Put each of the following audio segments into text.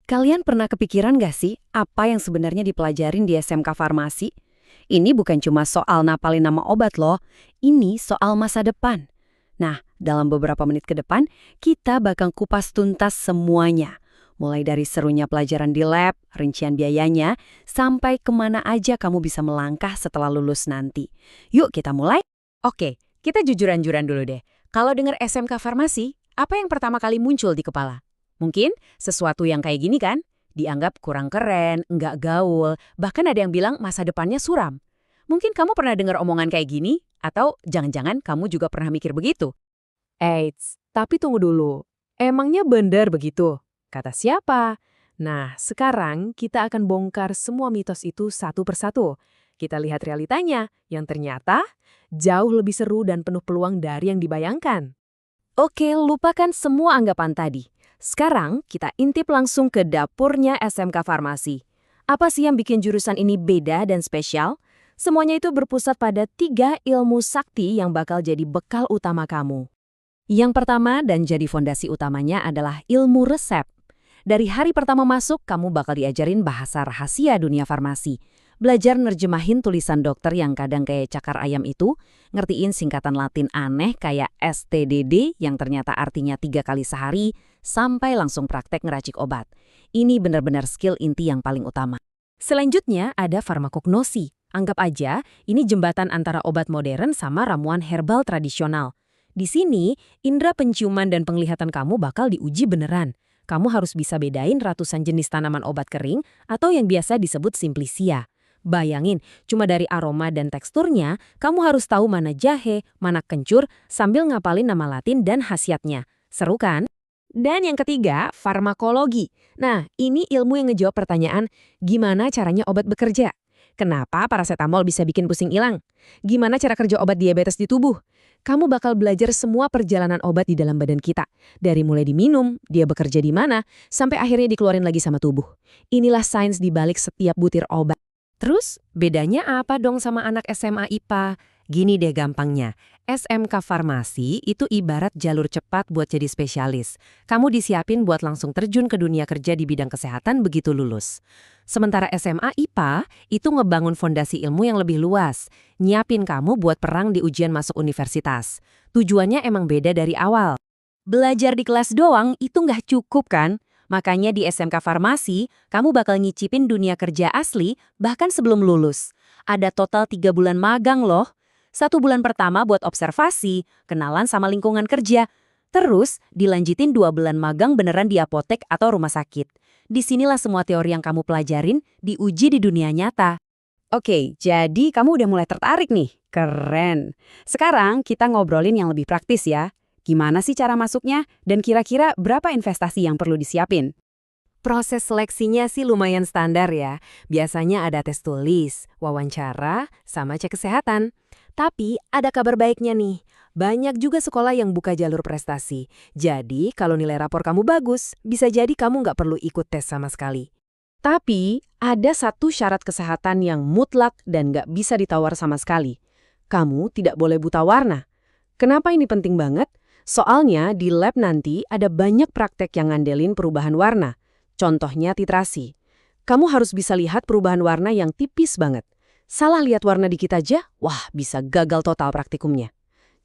Kalian pernah kepikiran gak sih apa yang sebenarnya dipelajarin di SMK Farmasi? Ini bukan cuma soal napalin nama obat loh, ini soal masa depan. Nah, dalam beberapa menit ke depan, kita bakal kupas tuntas semuanya. Mulai dari serunya pelajaran di lab, rincian biayanya, sampai kemana aja kamu bisa melangkah setelah lulus nanti. Yuk kita mulai. Oke, kita jujuran-juran dulu deh. Kalau dengar SMK Farmasi, apa yang pertama kali muncul di kepala? Mungkin sesuatu yang kayak gini kan? Dianggap kurang keren, nggak gaul, bahkan ada yang bilang masa depannya suram. Mungkin kamu pernah dengar omongan kayak gini, atau jangan-jangan kamu juga pernah mikir begitu. Eits, tapi tunggu dulu. Emangnya benar begitu? Kata siapa? Nah, sekarang kita akan bongkar semua mitos itu satu persatu. Kita lihat realitanya, yang ternyata jauh lebih seru dan penuh peluang dari yang dibayangkan. Oke, lupakan semua anggapan tadi. Sekarang kita intip langsung ke dapurnya SMK Farmasi. Apa sih yang bikin jurusan ini beda dan spesial? Semuanya itu berpusat pada 3 ilmu sakti yang bakal jadi bekal utama kamu. Yang pertama dan jadi fondasi utamanya adalah ilmu resep. Dari hari pertama masuk, kamu bakal diajarin bahasa rahasia dunia farmasi. Belajar nerjemahin tulisan dokter yang kadang kayak cakar ayam itu, ngertiin singkatan Latin aneh kayak STDD yang ternyata artinya 3 kali sehari, sampai langsung praktek ngeracik obat. Ini benar-benar skill inti yang paling utama. Selanjutnya ada farmakognosi. Anggap aja ini jembatan antara obat modern sama ramuan herbal tradisional. Di sini, indera penciuman dan penglihatan kamu bakal diuji beneran. Kamu harus bisa bedain ratusan jenis tanaman obat kering atau yang biasa disebut simplicia. Bayangin, cuma dari aroma dan teksturnya, kamu harus tahu mana jahe, mana kencur, sambil ngapalin nama Latin dan khasiatnya. Seru kan? Dan yang ketiga, farmakologi. Nah, ini ilmu yang ngejawab pertanyaan, gimana caranya obat bekerja? Kenapa paracetamol bisa bikin pusing hilang? Gimana cara kerja obat diabetes di tubuh? Kamu bakal belajar semua perjalanan obat di dalam badan kita. Dari mulai diminum, dia bekerja di mana, sampai akhirnya dikeluarin lagi sama tubuh. Inilah sains di balik setiap butir obat. Terus, bedanya apa dong sama anak SMA IPA? Gini deh gampangnya, SMK Farmasi itu ibarat jalur cepat buat jadi spesialis. Kamu disiapin buat langsung terjun ke dunia kerja di bidang kesehatan begitu lulus. Sementara SMA IPA itu ngebangun fondasi ilmu yang lebih luas, nyiapin kamu buat perang di ujian masuk universitas. Tujuannya emang beda dari awal. Belajar di kelas doang itu nggak cukup kan? Makanya di SMK Farmasi, kamu bakal ngicipin dunia kerja asli bahkan sebelum lulus. Ada total 3 bulan magang loh. 1 bulan pertama buat observasi, kenalan sama lingkungan kerja. Terus dilanjutin 2 bulan magang beneran di apotek atau rumah sakit. Disinilah semua teori yang kamu pelajarin diuji di dunia nyata. Oke, jadi kamu udah mulai tertarik nih. Keren. Sekarang kita ngobrolin yang lebih praktis ya. Gimana sih cara masuknya? Dan kira-kira berapa investasi yang perlu disiapin? Proses seleksinya sih lumayan standar ya. Biasanya ada tes tulis, wawancara, sama cek kesehatan. Tapi ada kabar baiknya nih. Banyak juga sekolah yang buka jalur prestasi. Jadi kalau nilai rapor kamu bagus, bisa jadi kamu nggak perlu ikut tes sama sekali. Tapi ada satu syarat kesehatan yang mutlak dan nggak bisa ditawar sama sekali. Kamu tidak boleh buta warna. Kenapa ini penting banget? Soalnya di lab nanti ada banyak praktek yang ngandelin perubahan warna. Contohnya titrasi. Kamu harus bisa lihat perubahan warna yang tipis banget. Salah lihat warna dikit aja, wah bisa gagal total praktikumnya.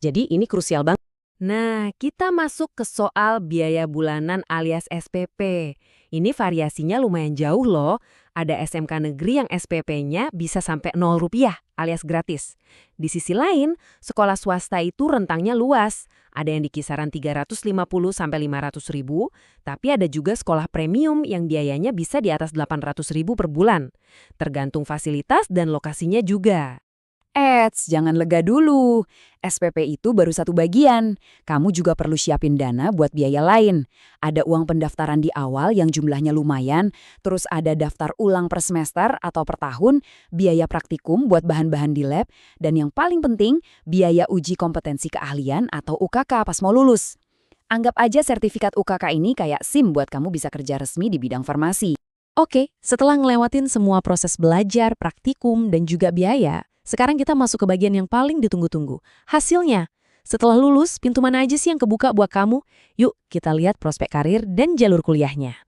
Jadi ini krusial banget. Nah, kita masuk ke soal biaya bulanan alias SPP. Ini variasinya lumayan jauh loh. Ada SMK negeri yang SPP-nya bisa sampai Rp0 alias gratis. Di sisi lain, sekolah swasta itu rentangnya luas. Ada yang di kisaran 350 sampai 500 ribu, tapi ada juga sekolah premium yang biayanya bisa di atas 800 ribu per bulan. Tergantung fasilitas dan lokasinya juga. Jangan lega dulu. SPP itu baru satu bagian. Kamu juga perlu siapin dana buat biaya lain. Ada uang pendaftaran di awal yang jumlahnya lumayan, terus ada daftar ulang per semester atau per tahun, biaya praktikum buat bahan-bahan di lab, dan yang paling penting, biaya uji kompetensi keahlian atau UKK pas mau lulus. Anggap aja sertifikat UKK ini kayak SIM buat kamu bisa kerja resmi di bidang farmasi. Oke, setelah ngelewatin semua proses belajar, praktikum, dan juga biaya, sekarang kita masuk ke bagian yang paling ditunggu-tunggu. Hasilnya, setelah lulus, pintu mana aja sih yang kebuka buat kamu? Yuk, kita lihat prospek karir dan jalur kuliahnya.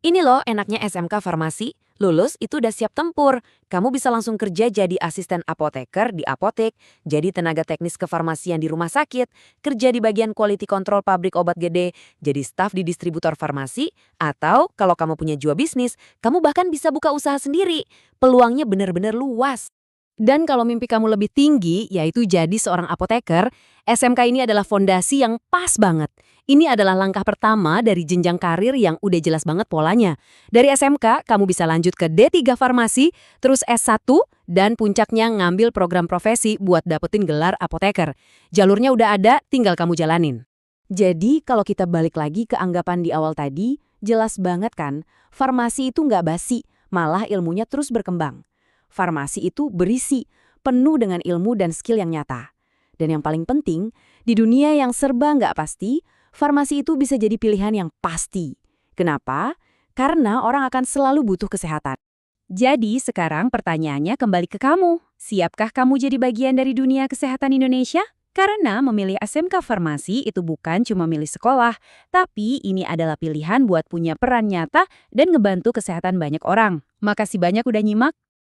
Ini loh enaknya SMK Farmasi. Lulus itu udah siap tempur. Kamu bisa langsung kerja jadi asisten apoteker di apotek, jadi tenaga teknis kefarmasian di rumah sakit, kerja di bagian quality control pabrik obat gede, jadi staf di distributor farmasi, atau kalau kamu punya jiwa bisnis, kamu bahkan bisa buka usaha sendiri. Peluangnya benar-benar luas. Dan kalau mimpi kamu lebih tinggi, yaitu jadi seorang apoteker, SMK ini adalah fondasi yang pas banget. Ini adalah langkah pertama dari jenjang karir yang udah jelas banget polanya. Dari SMK, kamu bisa lanjut ke D3 Farmasi, terus S1, dan puncaknya ngambil program profesi buat dapetin gelar apoteker. Jalurnya udah ada, tinggal kamu jalanin. Jadi, kalau kita balik lagi ke anggapan di awal tadi, jelas banget kan, farmasi itu nggak basi, malah ilmunya terus berkembang. Farmasi itu berisi, penuh dengan ilmu dan skill yang nyata. Dan yang paling penting, di dunia yang serba nggak pasti, farmasi itu bisa jadi pilihan yang pasti. Kenapa? Karena orang akan selalu butuh kesehatan. Jadi sekarang pertanyaannya kembali ke kamu. Siapkah kamu jadi bagian dari dunia kesehatan Indonesia? Karena memilih SMK Farmasi itu bukan cuma milih sekolah, tapi ini adalah pilihan buat punya peran nyata dan ngebantu kesehatan banyak orang. Makasih banyak udah nyimak.